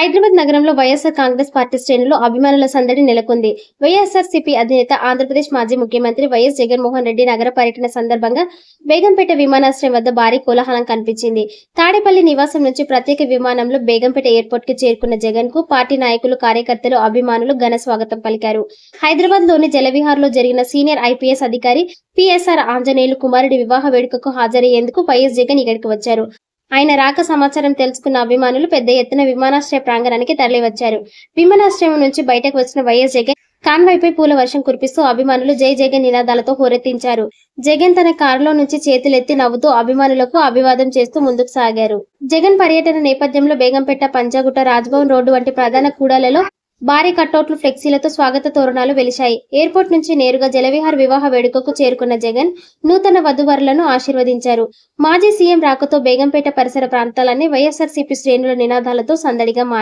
హైదరాబాద్ నగరంలో వైఎస్ఆర్ కాంగ్రెస్ పార్టీ శ్రేణులు అభిమానుల సందడి నెలకొంది. వైఎస్ఆర్సీపీ అధినేత ఆంధ్రప్రదేశ్ మాజీ ముఖ్యమంత్రి వైఎస్ జగన్మోహన్ రెడ్డి నగర పర్యటన సందర్భంగా బేగంపేట విమానాశ్రయం వద్ద భారీ కోలాహలం కనిపించింది. తాడేపల్లి నివాసం నుంచి ప్రత్యేక విమానంలో బేగంపేట ఎయిర్పోర్ట్ కి చేరుకున్న జగన్ కు పార్టీ నాయకులు, కార్యకర్తలు, అభిమానులు ఘన స్వాగతం పలికారు. హైదరాబాద్ లోని జలవిహార్ లో జరిగిన సీనియర్ ఐపీఎస్ అధికారి పిఎస్ఆర్ ఆంజనేయులు కుమారుడి వివాహ వేడుకకు హాజరయ్యేందుకు వైఎస్ జగన్ ఇక్కడికి వచ్చారు. ఆయన రాక సమాచారం తెలుసుకున్న అభిమానులు పెద్ద ఎత్తున విమానాశ్రయ ప్రాంగణానికి తరలివచ్చారు. విమానాశ్రయం నుంచి బయటకు వచ్చిన వైఎస్ జగన్ కాన్వాయ్పై పూల వర్షం కురిపిస్తూ అభిమానులు జై జగన్ నినాదాలతో హోరెత్తించారు. జగన్ తన కారులో నుంచి చేతులెత్తి నవ్వుతూ అభిమానులకు అభివాదం చేస్తూ ముందుకు సాగారు. జగన్ పర్యటన నేపథ్యంలో బేగంపేట, పంజాగుట్ట, రాజ్భవన్ రోడ్డు వంటి ప్రధాన కూడళ్లలో భారీ కటౌట్లు, ఫ్లెక్సీలతో స్వాగత తోరణాలు వెలిశాయి. ఎయిర్పోర్ట్ నుంచి నేరుగా జలవిహార్ వివాహ వేడుకకు చేరుకున్న జగన్ నూతన వధూవరులను ఆశీర్వదించారు. మాజీ సీఎం రాకతో బేగంపేట పరిసర ప్రాంతాలన్నీ వైఎస్ఆర్సీపీ శ్రేణుల నినాదాలతో సందడిగా మారాయి.